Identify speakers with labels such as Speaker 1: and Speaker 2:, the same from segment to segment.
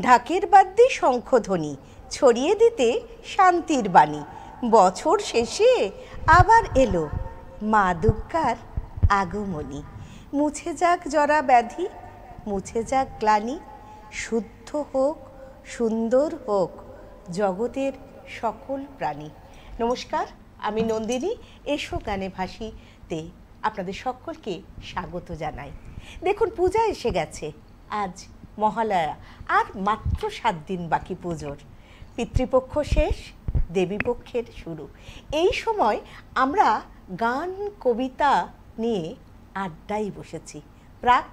Speaker 1: ঢাকের বাদ্যে শঙ্খধ্বনি ছড়িয়ে দিতে শান্তির বাণী। বছর শেষে আবার এলো মা দুর্গার আগমনী। মুছে যাক জরা ব্যাধি, মুছে যাক গ্লানি, শুদ্ধ হোক, সুন্দর হোক জগতের সকল প্রাণী। নমস্কার, আমি নন্দিনী। এসো গানে ভাসিতে আপনাদের সকলকে স্বাগত জানাই। দেখুন, পূজা এসে গেছে, আজ মহালয়া, আর মাত্র 7 দিন বাকি পুজোর। পিতৃপক্ষ শেষ, দেবীপক্ষের শুরু। এই সময় আমরা গান কবিতা নিয়ে আড্ডায় বসেছি, প্রাক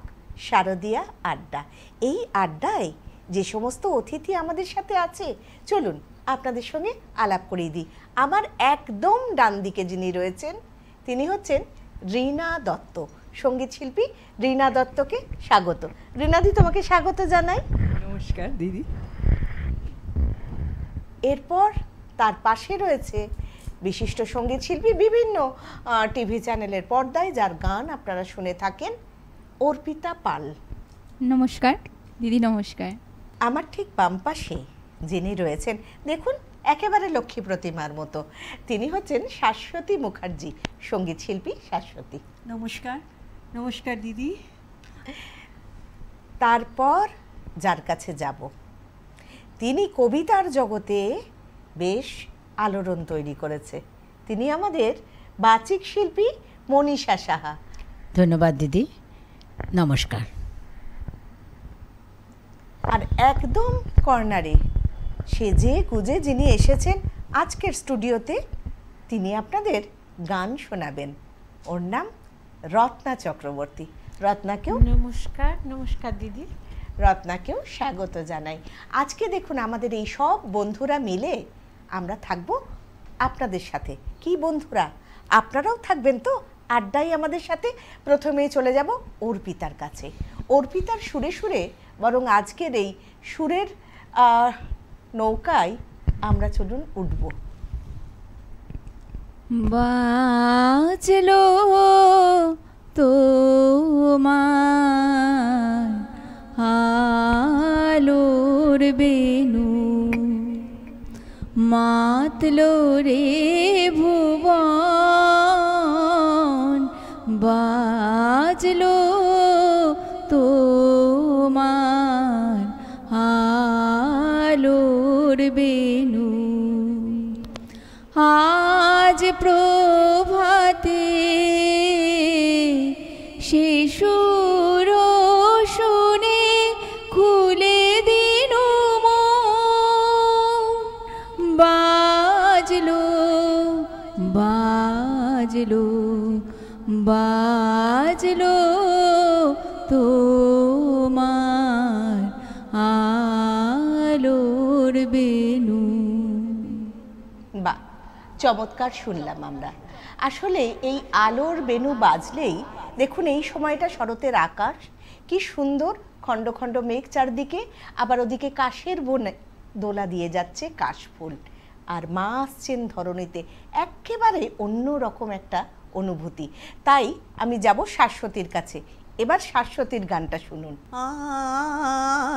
Speaker 1: শারদীয়া আড্ডা। এই আড্ডায় যে সমস্ত অতিথি আমাদের সাথে আছে, চলুন আপনাদের সঙ্গে আলাপ করিয়ে দিই। আমার একদম ডান দিকে যিনি রয়েছেন তিনি হচ্ছেন রীনা দত্ত, সঙ্গীত শিল্পী। রীনা দত্তকে স্বাগত। রীনাদি, তোমাকে স্বাগত জানাই।
Speaker 2: নমস্কার দিদি।
Speaker 1: এরপর তার পাশে রয়েছে বিশিষ্ট সঙ্গীত শিল্পী, বিভিন্ন টিভি চ্যানেলের পর্দায় যার গান আপনারা শুনে থাকেন, অর্পিতা পাল।
Speaker 3: নমস্কার দিদি। নমস্কার।
Speaker 1: আমার ঠিক বাম পাশে যিনি রয়েছেন, দেখুন একেবারে লক্ষ্মী প্রতিমার মতো, তিনি হচ্ছেন শাশ্বতী মুখার্জি, সঙ্গীত শিল্পী শাশ্বতী।
Speaker 2: নমস্কার। নমস্কার দিদি।
Speaker 1: তারপর যার কাছে যাব, তিনি কবিতার জগতে বেশ আলোড়ন তৈরি করেছে, তিনি আমাদের বাচিক শিল্পী মনীষা সাহা।
Speaker 4: ধন্যবাদ দিদি। নমস্কার।
Speaker 1: আর একদম কর্নারে সেজে গুজে যিনি এসেছেন আজকের স্টুডিওতে, তিনি আপনাদের গান শোনাবেন। ওর নাম রত্না চক্রবর্তী। রত্নাকেও
Speaker 5: নমস্কার। নমস্কার দিদি।
Speaker 1: রত্নাকেও স্বাগত জানাই। আজকে দেখুন, আমাদের এই সব বন্ধুরা মিলে আমরা থাকবো আপনাদের সাথে। কি বন্ধুরা, আপনারাও থাকবেন তো আড্ডায় আমাদের সাথে? প্রথমেই চলে যাব অর্পিতার কাছে। অর্পিতার সুরে সুরে বরং আজকের এই সুরের নৌকায় আমরা চলুন উঠব।
Speaker 3: বাজলো তোমার আলোর বেনু, মাতলো রে ভুবন, বাজলো তোমার আলোর বেনু। আজ প্রভাতে শিশুর শুনে খুলে দিন বাজলো বাজলো বাজলো তোমার আলোর বেনু।
Speaker 1: বা চমৎকার শুনলাম আমরা। আসলে এই আলোর বেনু বাজলেই দেখুন, এই সময়টা শরতের আকাশ কি সুন্দর, খণ্ড খণ্ড মেঘ চারদিকে, আবার ওদিকে কাশের বনে দোলা দিয়ে যাচ্ছে কাশফুল, আর মা আসছেন ধরণীতে, একেবারে অন্য রকম একটা অনুভূতি। তাই আমি যাব শাশ্বতীর কাছে। এবার শাশ্বতীর গানটা শুনুন।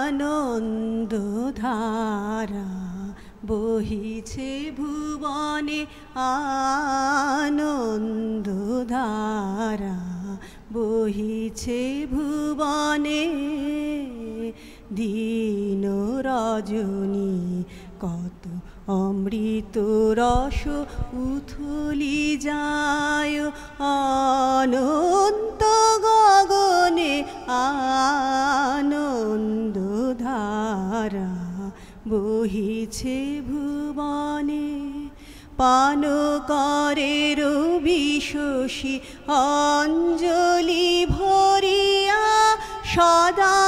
Speaker 2: আনন্দ ধারা বহিছে ভুবনে, আনন্দ ধারা বহিছে ভুবনে, দিন রজনী কত অমৃত রস উথলি যায়, অনন্ত গগনে আনন্দ ধারা বহিছে ভুবনে, পান করে রবিশোষী অঞ্জলি ভরিয়া, সদা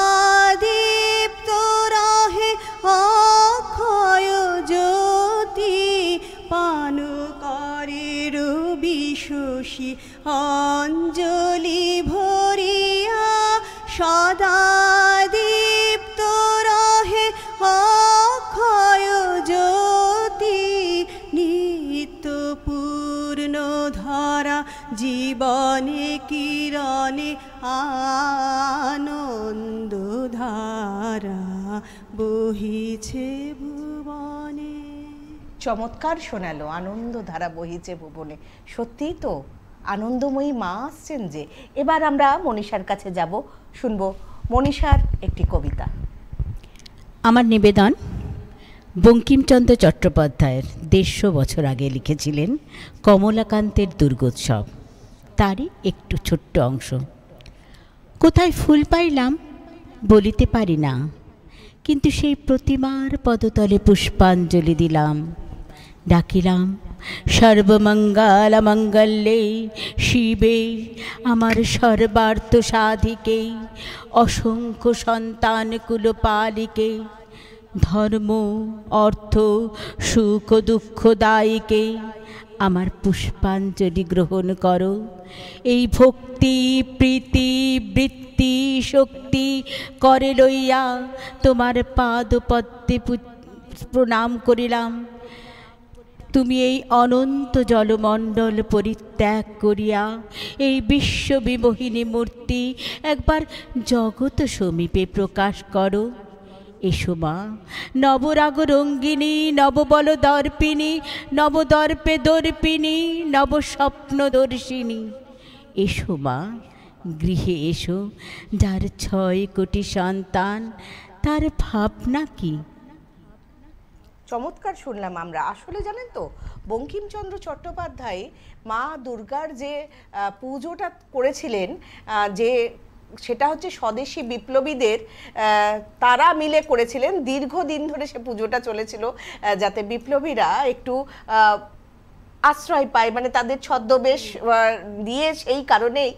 Speaker 2: দীপ্ত রহে অক্ষয় জ্যোতি, পান করে রবিশোষী অঞ্জলি ভরিয়া, সদা দীপ্ত রহে অক্ষয় জ্যোতি, নিত্য পূর্ণ ধরা জীবনে কিরণে আনন্দ ধারা বহিছে ভুবনে।
Speaker 1: চমৎকার শোনালো, আনন্দ ধারা বহিছে ভুবনে। সত্যিই তো আনন্দময়ী মা আসছেন যে। এবার আমরা মনীষার কাছে যাব, শুনবো মনীষার একটি কবিতা।
Speaker 4: আমার নিবেদন বঙ্কিমচন্দ্র চট্টোপাধ্যায়ের 150 বছর আগে লিখেছিলেন কমলাকান্তের দুর্গোৎসব, তারই একটু ছোট্ট অংশ। কোথায় ফুল পাইলাম বলিতে পারি না, কিন্তু সেই প্রতিমার পদতলে পুষ্পাঞ্জলি দিলাম। ডাকিলাম সর্বমঙ্গল মঙ্গলে শিবে আমার সর্বার্থ সাধিকে, অসংখ্য সন্তান কুলপালিকে, ধর্ম অর্থ সুখ দুঃখ দায়ীকে আমার পুষ্পাঞ্জলি গ্রহণ করো। এই ভক্তি প্রীতি বৃত্তি শক্তি করে লইয়া তোমার পাদপদ্মে প্রণাম করিলাম। তুমি এই অনন্ত জলমণ্ডল পরিত্যাগ করিয়া এই বিশ্ববিমোহিনী মূর্তি একবার জগৎ সমীপে প্রকাশ করো। এসো মা, নবরাগ রঙ্গিনী নববল দর্পিনী, নবদর্পে দর্পিনী নবস্বপ্ন দর্শিনী। এসো মা, গৃহে এসো, যার 6 কোটি সন্তান, তার ভাবনা কি?
Speaker 1: চমৎকার শুনলাম আমরা। আসলে জানেন তো, বঙ্কিমচন্দ্র চট্টোপাধ্যায় মা দুর্গার যে পুজোটা করেছিলেন, যে সেটা হচ্ছে স্বদেশী বিপ্লবীদের তারা মিলে করেছিলেন। দীর্ঘদিন ধরে সে পুজোটা চলেছিল, যাতে বিপ্লবীরা একটু আশ্রয় পায়, মানে তাদের ছদ্মবেশ দিয়ে। সেই কারণেই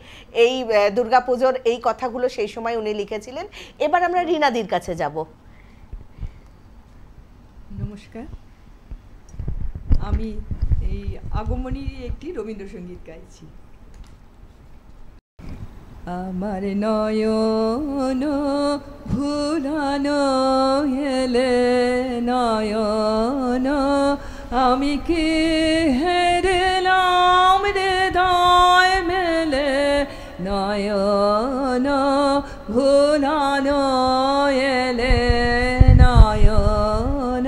Speaker 1: এই দুর্গাপুজোর এই কথাগুলো সেই সময় উনি লিখেছিলেন। এবার আমরা রীনাদির কাছে যাব।
Speaker 6: নমস্কার, আমি এই আগমনীর একটি রবীন্দ্রসঙ্গীত গাইছি। আমার নয়ন ভুলানো হেলে নয়ন, আমি কি হেরেলাম হৃদয় মেলে, নয়ন ভুলানো এলে নয়ন,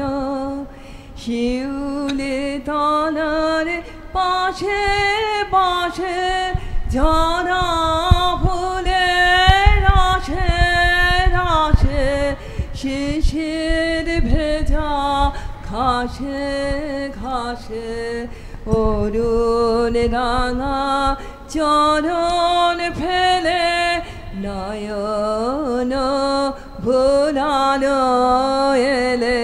Speaker 6: শিউলি তলার পাশে পাশে ঝরা ফুলের রাশে রাশে, শিশির ভেজা ঘাসে ঘাসে, অরুণ রাঙা চরণ ফেলে, নয়ন ভুলানো এলে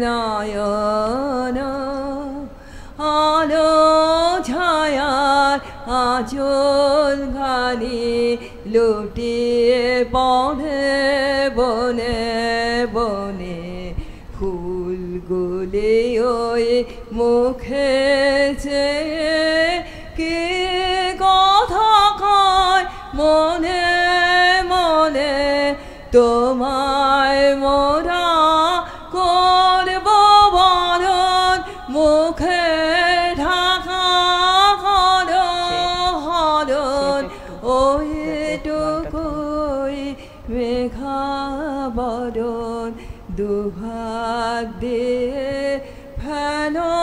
Speaker 6: নয়ন, আলো ছায়ার আঁচল ঘানি লুটিয়ে পড়ে বনে বনে, ফুলগুলি ওই মুখে চেয়ে কে কথা কয় মনে মনে, তোমায় মোরা করব বরণ, মুখে ঢাকা করো হরণ, ওই টুকুই মেঘা বরণ, দুহাত দিয়ে ফেলো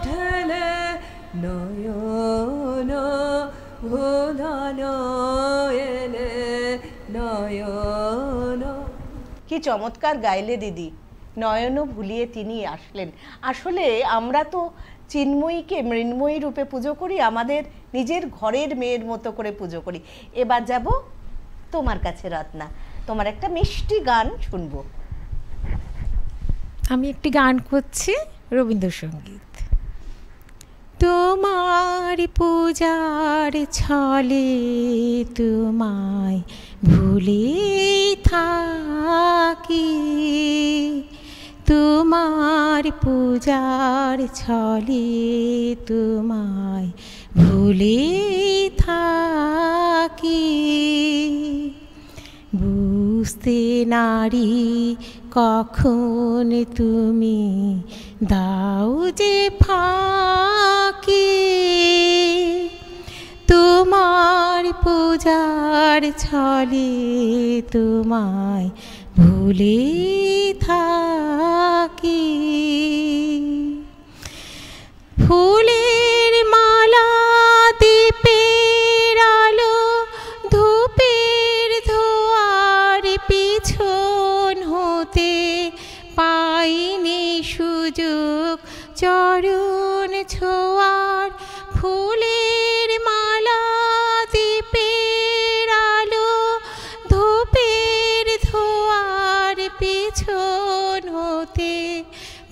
Speaker 6: ঠেলে, নয়ন ভুলানো এলে নয়ন।
Speaker 1: কি চমৎকার গাইলে দিদি, নয়ন ভুলিয়ে তিনি আসলেন। আসলে আমরা তো চিন্ময়ীকে মৃন্ময়ী রূপে পুজো করি, আমাদের নিজের ঘরের মেয়ের মতো করে পুজো করি। এবার যাব তোমার কাছে রত্না, তোমার একটা মিষ্টি গান শুনবো।
Speaker 5: আমি একটি গান করছি রবীন্দ্রসঙ্গীত। তোমার পূজার ছলে তোমায় ভুলে থাকি, তোমার পূজার ছলে তোমায় ভুলে থাকি, বুঝতে নারী কখন তুমি দাও যে ফাঁকি, পূজার ছলে তোমায় ভুলে থাকি। ফুলের মালা দীপের আলো ধূপের ধোয়ার পিছন হতে পাইনি সুযোগ চরণ ছোঁয়ার। ফুলের মালা দীপের আলো ধূপের ধোয়ার পিছন হতে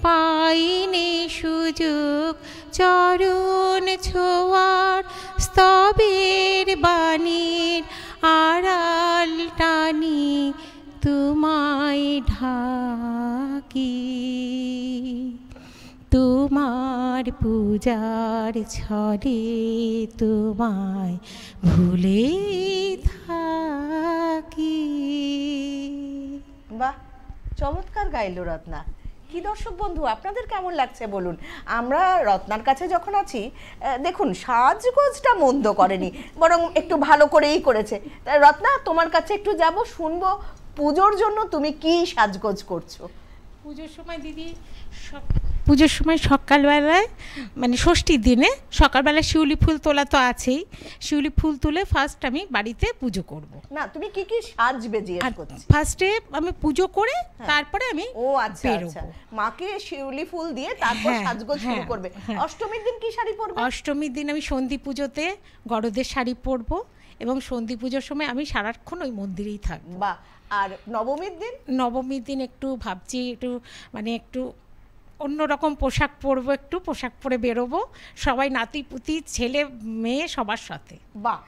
Speaker 5: পাইনি সুযোগ চরণ ছোঁয়ার। স্তবের বাণীর আড়াল টানি তোমায় ঢাকি। তোমার পূজার ছলে তোমায় ভুলে থাকি।
Speaker 1: বাহ, চমৎকার গাইলো রত্না। কি দর্শক বন্ধু, আপনাদের কেমন লাগছে বলুন। আমরা রত্নার কাছে যখন আছি, দেখুন সাজগোজটা মন্দ করেনি, বরং একটু ভালো করেই করেছে। তাই রত্না, তোমার কাছে একটু যাব, শুনবো পুজোর জন্য তুমি কি সাজগোজ করছো।
Speaker 5: পুজোর সময় দিদি পুজোর সময় সকালবেলায় মানে ষষ্ঠীর দিনে সকালবেলায় শিউলি ফুল তোলা তো আছেই। শিউলি ফুল তুলে ফার্স্ট আমি বাড়িতে পুজো করব।
Speaker 1: না, তুমি কি কি সাজবে জিজ্ঞেস করছি।
Speaker 5: ফার্স্টে আমি পুজো করে তারপরে আমি
Speaker 1: আচ্ছা, মাকে শিউলি ফুল দিয়ে তারপর সাজগোজ শুরু করবে। অষ্টমীর দিন কি শাড়ি পরবে?
Speaker 5: অষ্টমীর দিন আমি সন্ধি পুজোতে গরদের শাড়ি পরবো এবং সন্ধি পুজোর সময় আমি সারাক্ষণ ওই মন্দিরেই থাকবো।
Speaker 1: বাহ। আর নবমীর দিন?
Speaker 5: নবমীর দিন একটু ভাবছি একটু অন্যরকম পোশাক পরবো, একটু পোশাক পরে বেরোবো সবাই, নাতি পুতি ছেলে মেয়ে সবার সাথে।
Speaker 1: বাহ,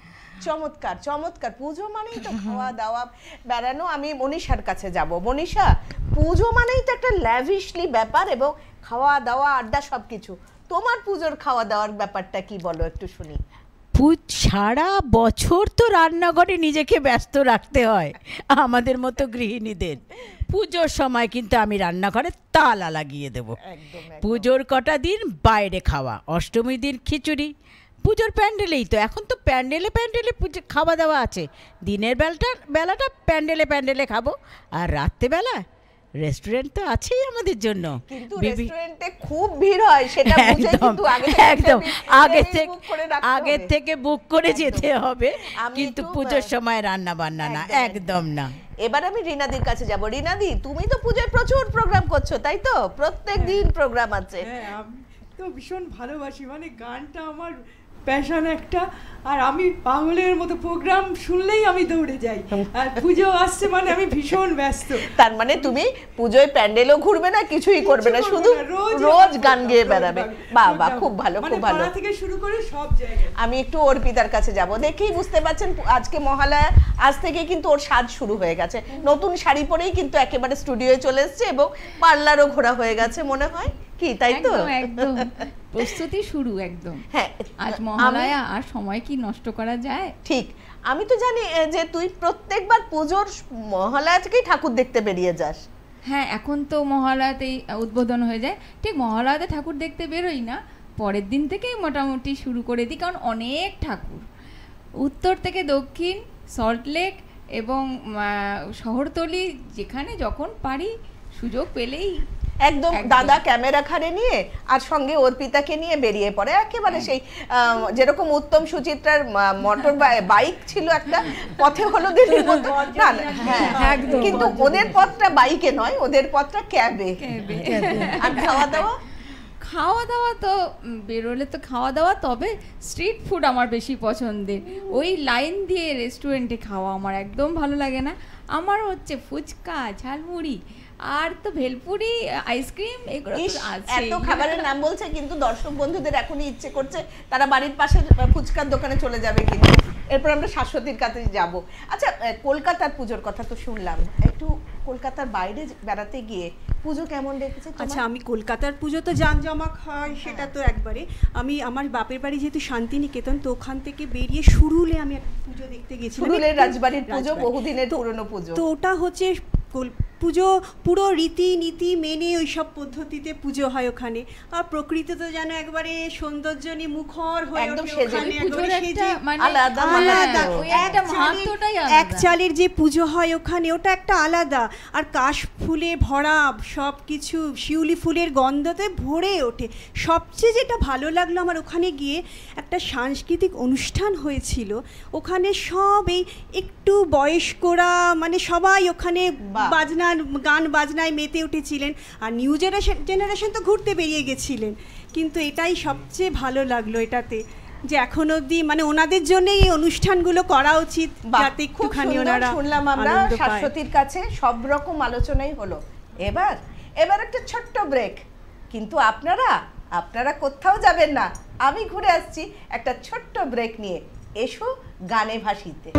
Speaker 1: চমৎকার চমৎকার। পুজো মানেই তো খাওয়া দাওয়া বেড়ানো। আমি মনীষার কাছে যাব। মনীষা, পুজো মানেই তো একটা ল্যাভিশলি ব্যাপার এবং খাওয়া দাওয়া আড্ডা সবকিছু। তোমার পুজোর খাওয়া দাওয়ার ব্যাপারটা কি বলো একটু শুনি।
Speaker 4: সারা বছর তো রান্নাঘরে নিজেকে ব্যস্ত রাখতে হয় আমাদের মতো গৃহিণীদের। পুজোর সময় কিন্তু আমি রান্নাঘরে তালা লাগিয়ে দেব। পুজোর কটা দিন বাইরে খাওয়া, অষ্টমীর দিন খিচুড়ি, পুজোর প্যান্ডেলেই তো, এখন তো প্যান্ডেলে পুজো খাওয়া দাওয়া আছে। দিনের বেলাটা প্যান্ডেলে খাবো, আর রাত্রেবেলা রেস্টুরেন্ট তো আছেই আমাদের জন্য।
Speaker 1: কিন্তু রেস্টুরেন্টে খুব ভিড় হয়, সেটা বুঝে কিন্তু
Speaker 4: একদম আগে থেকে বুক করে যেতে হবে, কিন্তু পুজোর সময় রান্না বান্না না, একদম না।
Speaker 1: এবার আমি রিনাদির কাছে যাব। রিনাদি, তুমি তো পুজোয় প্রচুর প্রোগ্রাম করছো, তাই তো? প্রত্যেক দিন প্রোগ্রাম আছে।
Speaker 6: হ্যাঁ, আমি তো ভীষণ ভালোবাসি, মানে গানটা আমার প্যাশন একটা, আর আমি পাগলের মতো প্রোগ্রাম শুনলেই আমি দৌড়ে যাই। আর পুজো আসছে মানে আমি ভীষণ ব্যস্ত।
Speaker 1: তার মানে তুমি পুজোয় প্যান্ডেলও ঘুরবে না, কিছুই করবে না, শুধু রোজ গান গেয়ে বেড়াবে। বাহ বাহ, খুব ভালো, খুব ভালো।
Speaker 6: পাড়া থেকে শুরু করে সব জায়গায়।
Speaker 1: আমি একটু অর্পিতার কাছে যাব। দেখেই বুঝতে পারছেন আজকে মহালয়া, আজ থেকে কিন্তু ওর সাজ শুরু হয়ে গেছে। নতুন শাড়ি পরেই কিন্তু একেবারে স্টুডিওয়ে চলে এসেছে এবং পার্লারও ঘোরা হয়ে গেছে মনে হয়, কি তাই তো?
Speaker 3: একদম প্রস্তুতি শুরু একদম।
Speaker 1: হ্যাঁ,
Speaker 3: আজ মহালয়া, আর সময় কি নষ্ট করা যায়?
Speaker 1: ঠিক। আমি তো জানি যে তুই প্রত্যেকবার পুজোর মহালয়া থেকেই ঠাকুর দেখতে বেরিয়ে যাস।
Speaker 3: হ্যাঁ, এখন তো মহালয়াতেই উদ্বোধন হয়ে যায়। ঠিক মহালয়াতে ঠাকুর দেখতে বেরোই না, পরের দিন থেকেই মোটামুটি শুরু করে দিই, কারণ অনেক ঠাকুর উত্তর থেকে দক্ষিণ, সল্টলেক এবং শহরতলি, যেখানে যখন পারি সুযোগ পেলেই
Speaker 1: একদম দাদা ক্যামেরা খাড়ে নিয়ে আর সঙ্গে অর্পিতাকে নিয়ে বেরিয়ে পড়ে একেবারে সেই যেরকম উত্তম সুচিত্রার মোটর বাইক ছিল একটা, পথে হলো দিল্লির মধ্যে। না হ্যাঁ, কিন্তু ওদের পথটা বাইকে নয়, ওদের পথটা ক্যাবে। আর
Speaker 3: খাওয়া দাওয়া তো বেরোলে তো খাওয়া দাওয়া, তবে স্ট্রিট ফুড আমার বেশি পছন্দের। ওই লাইন দিয়ে রেস্টুরেন্টে খাওয়া আমার একদম ভালো লাগে না। আমার হচ্ছে ফুচকা, ঝালমুড়ি, আর তো ভেলপুরি, আইসক্রিম, এগুলো তো আছে।
Speaker 1: এত খাবারের নাম বলছে, কিন্তু দর্শক বন্ধুদের এখনই ইচ্ছে করছে তারা বাড়ির পাশে ফুচকার দোকানে চলে যাবে। কিন্তু এরপর আমরা শাশ্বতীর কাছে যাব। আচ্ছা, কলকাতার পুজোর কথা তো শুনলাম, একটু কলকাতার বাইরে বেড়াতে গিয়ে পুজো কেমন দেখেছে?
Speaker 2: আচ্ছা, আমি কলকাতার পুজো তো জাঁকজমক হয়, সেটা তো একবারে। আমি আমার বাপের বাড়ি যেহেতু শান্তিনিকেতন, তো ওখান থেকে বেরিয়ে সুরুলে আমি পুজো দেখতে গেছিলাম।
Speaker 1: সুরুলের রাজবাড়ির পুজো, বহুদিনের পুরনো পুজো।
Speaker 2: তো ওটা হচ্ছে পুজো পুরো রীতি নীতি মেনে ওই সব পদ্ধতিতে পুজো হয় ওখানে। আর প্রকৃতি তো যেন একবারে সৌন্দর্যনি মুখর হয়ে
Speaker 1: একদম
Speaker 2: ওঠে
Speaker 1: সেজে।
Speaker 2: ওখানে,
Speaker 3: পুজোর
Speaker 2: একবারে
Speaker 3: একটা
Speaker 2: সেজে
Speaker 3: মানে
Speaker 1: আলাদা
Speaker 2: আলাদা
Speaker 3: ওই একটা মাহাত্ম্যটাই আলাদা।
Speaker 2: এক চালের যে পুজো হয় ওখানে ওটা একটা আলাদা। আর কাশ ফুলে ভরা সব কিছু, শিউলি ফুলের গন্ধতে ভরে ওঠে। সবচেয়ে যেটা ভালো লাগলো আমার ওখানে গিয়ে, একটা সাংস্কৃতিক অনুষ্ঠান হয়েছিল ওখানে। সব এই একটু বয়স্করা মানে সবাই ওখানে বাজনার গান বাজনায় মেতে উঠেছিলেন। আর নিউ জেনারেশন তো ঘুরতে বেরিয়ে গেছিলেন। কিন্তু এটাই সবচেয়ে ভালো লাগলো এটাতে, যে এখন অবধি মানে ওনাদের জন্যই এই অনুষ্ঠানগুলো করা উচিত, যাতে একটুখানি ওনারা
Speaker 1: শুনলাম আমরা
Speaker 2: আনন্দ পায়।
Speaker 1: শাশ্বতীর কাছে সব রকম আলোচনাই হলো। এবার একটা ছোট্ট ব্রেক, কিন্তু আপনারা কোথাও যাবেন না, আমি ঘুরে আসছি একটা ছোট্ট ব্রেক নিয়ে। এসো গানে ভাসিতে।